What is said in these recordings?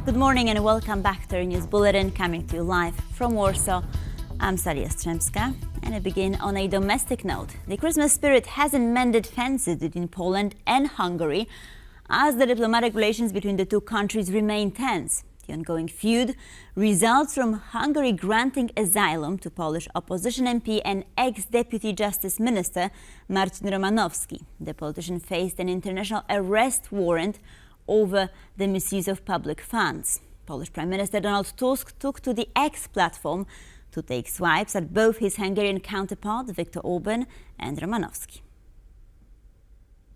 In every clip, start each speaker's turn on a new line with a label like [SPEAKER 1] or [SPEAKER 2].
[SPEAKER 1] Good morning and welcome back to our news bulletin, coming to you live from Warsaw. I'm Salia Strzemska, and I begin on a domestic note. The Christmas spirit hasn't mended fences between Poland and Hungary as the diplomatic relations between the two countries remain tense. The ongoing feud results from Hungary granting asylum to Polish opposition MP and ex-deputy justice minister Marcin Romanowski. The politician faced an international arrest warrant over the misuse of public funds. Polish Prime Minister Donald Tusk took to the X platform to take swipes at both his Hungarian counterpart Viktor Orban and Romanowski.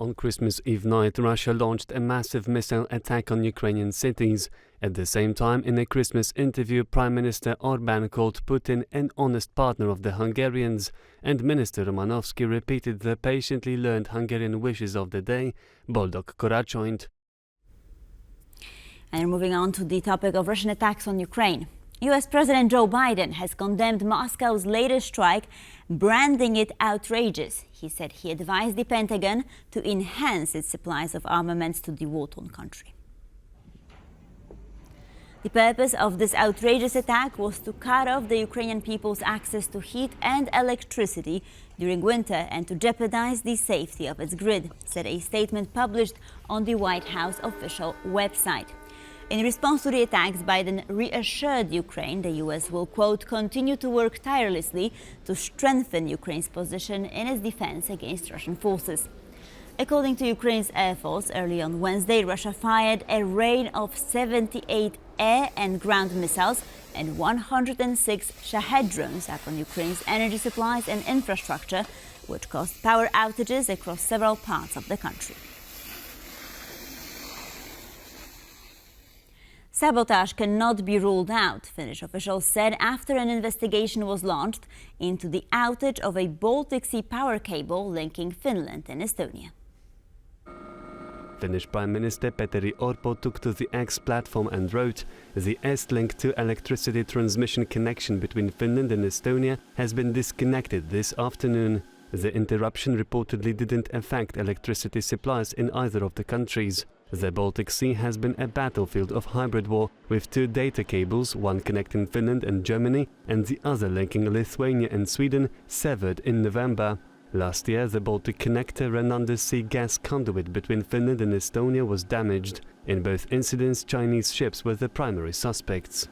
[SPEAKER 2] On Christmas Eve night, Russia launched a massive missile attack on Ukrainian cities. At the same time, in a Christmas interview, Prime Minister Orban called Putin an honest partner of the Hungarians, and Minister Romanowski repeated the patiently learned Hungarian wishes of the day, Boldog Karácsonyt.
[SPEAKER 1] And moving on to the topic of Russian attacks on Ukraine. US President Joe Biden has condemned Moscow's latest strike, branding it outrageous. He said he advised the Pentagon to enhance its supplies of armaments to the war-torn country. The purpose of this outrageous attack was to cut off the Ukrainian people's access to heat and electricity during winter and to jeopardize the safety of its grid, said a statement published on the White House official website. In response to the attacks, Biden reassured Ukraine the U.S. will, quote, continue to work tirelessly to strengthen Ukraine's position in its defense against Russian forces. According to Ukraine's Air Force, early on Wednesday, Russia fired a rain of 78 air and ground missiles and 106 Shahed drones upon Ukraine's energy supplies and infrastructure, which caused power outages across several parts of the country. Sabotage cannot be ruled out, Finnish officials said after an investigation was launched into the outage of a Baltic Sea power cable linking Finland and Estonia.
[SPEAKER 2] Finnish Prime Minister Petteri Orpo took to the X platform and wrote, "The Estlink 2 electricity transmission connection between Finland and Estonia has been disconnected this afternoon. The interruption reportedly didn't affect electricity supplies in either of the countries. The Baltic Sea has been a battlefield of hybrid war, with two data cables, one connecting Finland and Germany and the other linking Lithuania and Sweden, severed in November. Last year, the Baltic Connector, an undersea gas conduit between Finland and Estonia, was damaged. In both incidents, Chinese ships were the primary suspects."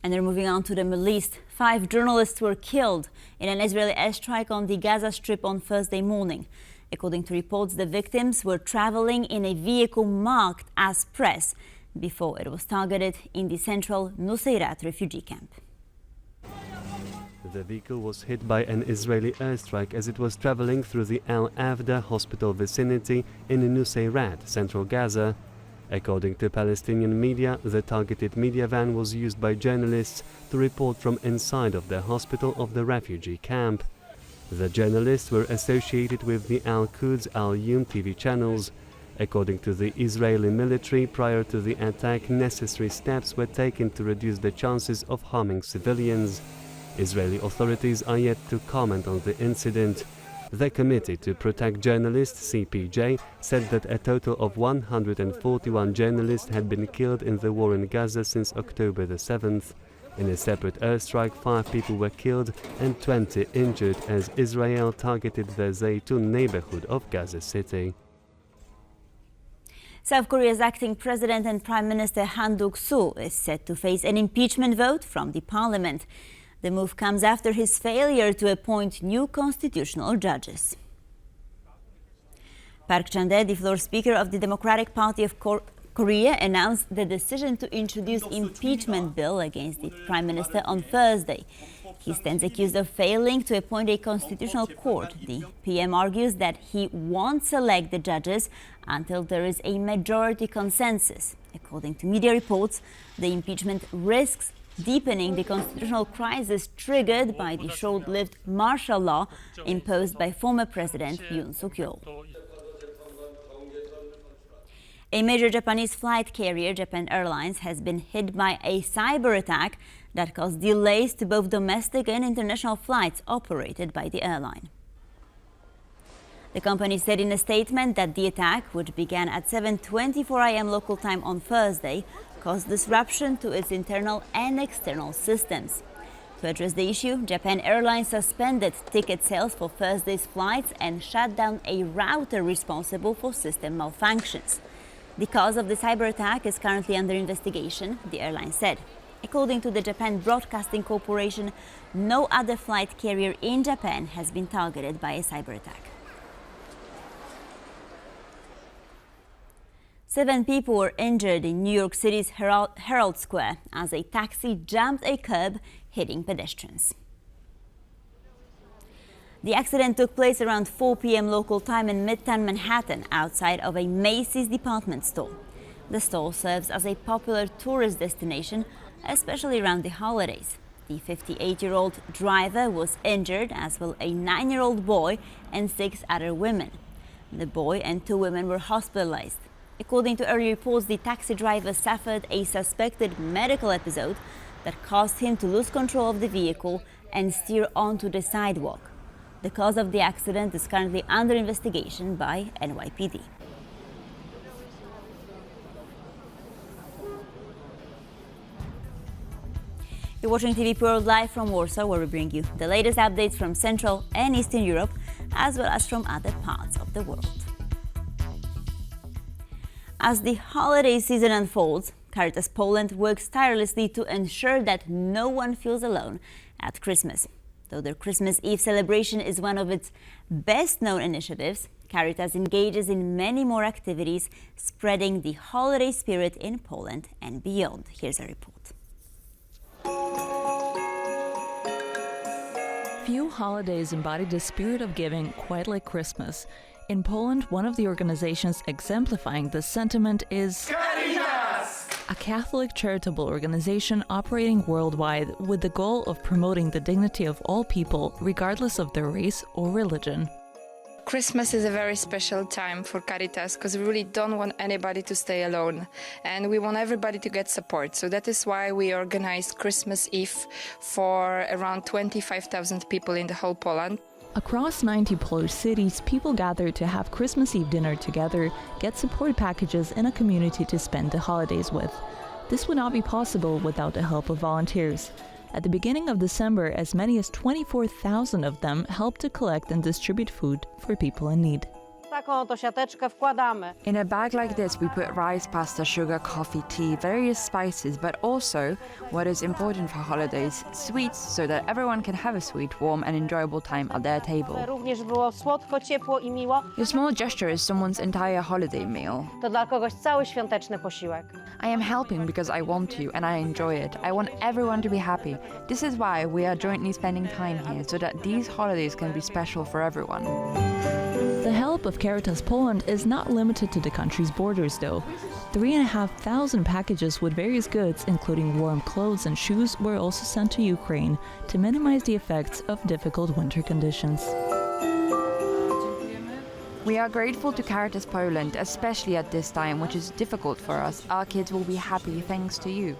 [SPEAKER 1] And they're moving on to the Middle East. 5 journalists were killed in an Israeli airstrike on the Gaza Strip on Thursday morning. According to reports, the victims were traveling in a vehicle marked as press before it was targeted in the central Nuseirat refugee camp.
[SPEAKER 2] The vehicle was hit by an Israeli airstrike as it was traveling through the Al-Avda hospital vicinity in Nuseirat, central Gaza. According to Palestinian media, the targeted media van was used by journalists to report from inside of the hospital of the refugee camp. The journalists were associated with the Al-Quds Al-Yum TV channels. According to the Israeli military, prior to the attack, necessary steps were taken to reduce the chances of harming civilians. Israeli authorities are yet to comment on the incident. The Committee to Protect Journalists, CPJ, said that a total of 141 journalists had been killed in the war in Gaza since October the 7th. In a separate airstrike, 5 people were killed and 20 injured as Israel targeted the Zaytun neighborhood of Gaza City.
[SPEAKER 1] South Korea's acting president and Prime Minister Han Duck-soo is set to face an impeachment vote from the parliament. The move comes after his failure to appoint new constitutional judges. Park Chan-dae, the floor speaker of the Democratic Party of Korea, announced the decision to introduce impeachment bill against the Prime Minister on Thursday. He stands accused of failing to appoint a constitutional court. The PM argues that he won't select the judges until there is a majority consensus. According to media reports, the impeachment risks deepening the constitutional crisis triggered by the short-lived martial law imposed by former President Yoon Suk-yeol. A major Japanese flight carrier, Japan Airlines, has been hit by a cyber attack that caused delays to both domestic and international flights operated by the airline. The company said in a statement that the attack, which began at 7:24 a.m. local time on Thursday, caused disruption to its internal and external systems. To address the issue, Japan Airlines suspended ticket sales for Thursday's flights and shut down a router responsible for system malfunctions. The cause of the cyber attack is currently under investigation, the airline said. According to the Japan Broadcasting Corporation, no other flight carrier in Japan has been targeted by a cyber attack. 7 people were injured in New York City's Herald Square as a taxi jumped a curb, hitting pedestrians. The accident took place around 4 p.m. local time in Midtown Manhattan, outside of a Macy's department store. The store serves as a popular tourist destination, especially around the holidays. The 58-year-old driver was injured, as well a 9-year-old boy and 6 other women. The boy and 2 women were hospitalized. According to early reports, the taxi driver suffered a suspected medical episode that caused him to lose control of the vehicle and steer onto the sidewalk. The cause of the accident is currently under investigation by NYPD. You're watching TVP World live from Warsaw, where we bring you the latest updates from Central and Eastern Europe, as well as from other parts of the world. As the holiday season unfolds, Caritas Poland works tirelessly to ensure that no one feels alone at Christmas. Though their Christmas Eve celebration is one of its best-known initiatives, Caritas engages in many more activities, spreading the holiday spirit in Poland and beyond. Here's a report.
[SPEAKER 3] Few holidays embody the spirit of giving quite like Christmas. In Poland, one of the organizations exemplifying this sentiment is Caritas, a Catholic charitable organization operating worldwide with the goal of promoting the dignity of all people, regardless of their race or religion.
[SPEAKER 4] Christmas is a very special time for Caritas because we really don't want anybody to stay alone and we want everybody to get support. So that is why we organize Christmas Eve for around 25,000 people in the whole Poland.
[SPEAKER 3] Across 90 Polish cities, people gather to have Christmas Eve dinner together, get support packages and a community to spend the holidays with. This would not be possible without the help of volunteers. At the beginning of December, as many as 24,000 of them helped to collect and distribute food for people in need.
[SPEAKER 5] In a bag like this, we put rice, pasta, sugar, coffee, tea, various spices, but also, what is important for holidays, sweets, so that everyone can have a sweet, warm and enjoyable time at their table. Your small gesture is someone's entire holiday meal. I am helping because I want to and I enjoy it. I want everyone to be happy. This is why we are jointly spending time here, so that these holidays can be special for everyone.
[SPEAKER 3] The help of Caritas Poland is not limited to the country's borders, though. 3,500 packages with various goods, including warm clothes and shoes, were also sent to Ukraine to minimize the effects of difficult winter conditions.
[SPEAKER 5] We are grateful to Caritas Poland, especially at this time, which is difficult for us. Our kids will be happy thanks to you.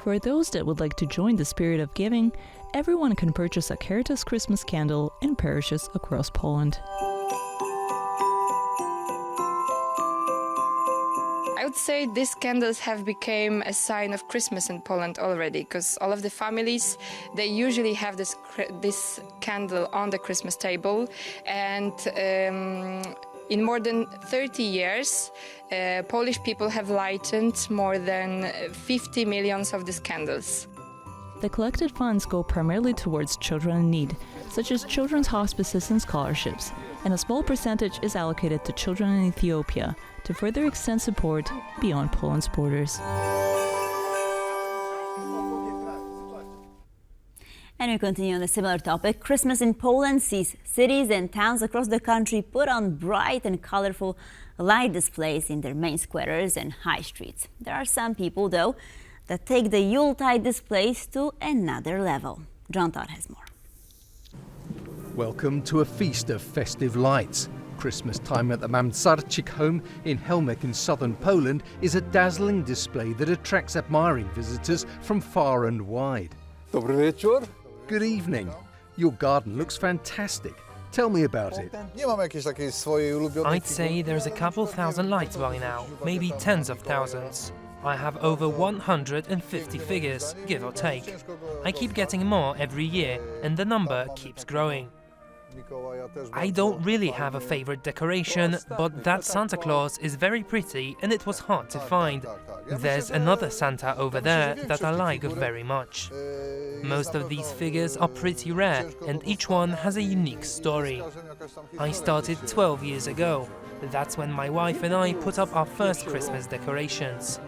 [SPEAKER 3] For those that would like to join the spirit of giving, everyone can purchase a Caritas Christmas candle in parishes across Poland.
[SPEAKER 4] I would say these candles have become a sign of Christmas in Poland already, because all of the families, they usually have this candle on the Christmas table, and in more than 30 years, Polish people have lighted more than 50 million of these candles.
[SPEAKER 3] The collected funds go primarily towards children in need, such as children's hospices and scholarships, and a small percentage is allocated to children in Ethiopia to further extend support beyond Poland's borders.
[SPEAKER 1] And we continue on a similar topic. Christmas in Poland sees cities and towns across the country put on bright and colorful light displays in their main squares and high streets. There are some people, though, that take the Yuletide displays to another level. John Todd has more.
[SPEAKER 6] Welcome to a feast of festive lights. Christmas time at the Mamczarczyk home in Helmek in southern Poland is a dazzling display that attracts admiring visitors from far and wide.
[SPEAKER 7] Dobry wieczór.
[SPEAKER 6] Good evening. Your garden looks fantastic. Tell me about it.
[SPEAKER 7] I'd say there's a couple thousand lights by now, maybe tens of thousands. I have over 150 figures, give or take. I keep getting more every year, and the number keeps growing. I don't really have a favorite decoration, but that Santa Claus is very pretty and it was hard to find. There's another Santa over there that I like very much. Most of these figures are pretty rare and each one has a unique story. I started 12 years ago. That's when my wife and I put up our first Christmas decorations.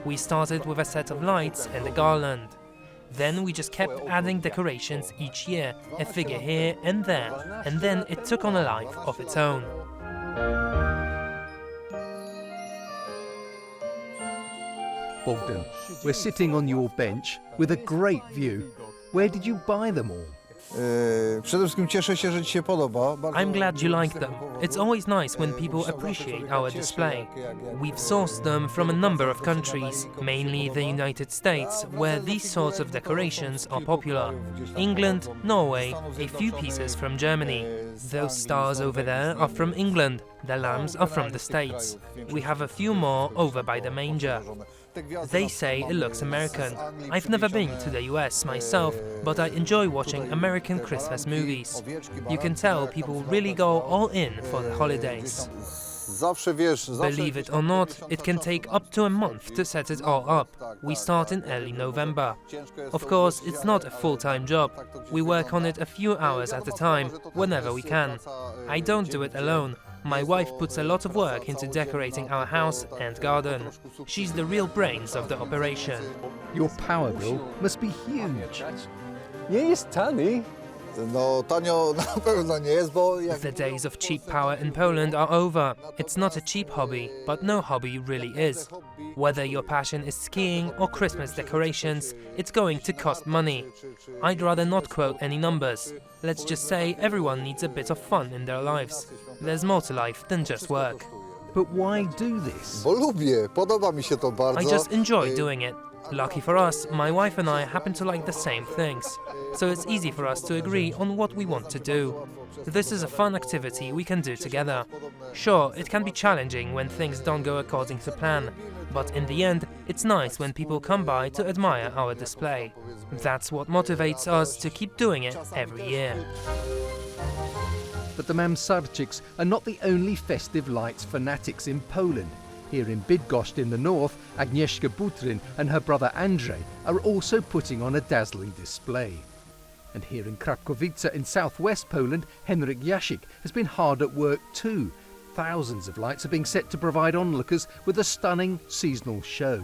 [SPEAKER 7] We started with a set of lights and a garland. Then we just kept adding decorations each year, a figure here and there, and then it took on a life of its own.
[SPEAKER 6] Bogdan, we're sitting on your bench with a great view. Where did you buy them all?
[SPEAKER 7] I'm glad you like them. It's always nice when people appreciate our display. We've sourced them from a number of countries, mainly the United States, where these sorts of decorations are popular. England, Norway, a few pieces from Germany. Those stars over there are from England, the lambs are from the States. We have a few more over by the manger. They say it looks American. I've never been to the US myself, but I enjoy watching American Christmas movies. You can tell people really go all in for the holidays. Believe it or not, it can take up to a month to set it all up. We start in early November. Of course, it's not a full-time job. We work on it a few hours at a time, whenever we can. I don't do it alone. My wife puts a lot of work into decorating our house and garden. She's the real brains of the operation.
[SPEAKER 6] Your power bill must be huge.
[SPEAKER 7] The days of cheap power in Poland are over. It's not a cheap hobby, but no hobby really is. Whether your passion is skiing or Christmas decorations, it's going to cost money. I'd rather not quote any numbers. Let's just say everyone needs a bit of fun in their lives. There's more to life than just work.
[SPEAKER 6] But why do this?
[SPEAKER 7] I just enjoy doing it. Lucky for us, my wife and I happen to like the same things, so it's easy for us to agree on what we want to do. This is a fun activity we can do together. Sure, it can be challenging when things don't go according to plan, but in the end, it's nice when people come by to admire our display. That's what motivates us to keep doing it every year.
[SPEAKER 6] But the Mamsarczyks are not the only festive lights fanatics in Poland. Here in Bydgoszcz in the north, Agnieszka Butryn and her brother Andrzej are also putting on a dazzling display. And here in Krakowice in southwest Poland, Henryk Jasik has been hard at work too. Thousands of lights are being set to provide onlookers with a stunning seasonal show.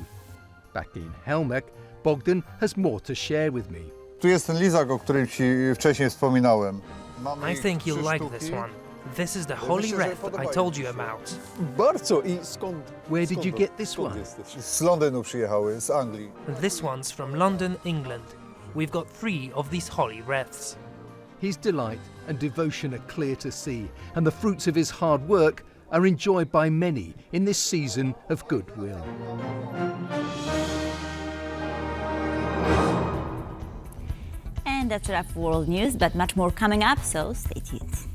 [SPEAKER 6] Back in Helmek, Bogdan has more to share with me.
[SPEAKER 7] I think you'll like this one. This is the holy wreath I told you about.
[SPEAKER 6] Where did you get this one?
[SPEAKER 7] This one's from London, England. We've got 3 of these holy wreaths.
[SPEAKER 6] His delight and devotion are clear to see, and the fruits of his hard work are enjoyed by many in this season of goodwill.
[SPEAKER 1] And that's enough world news, but much more coming up, so stay tuned.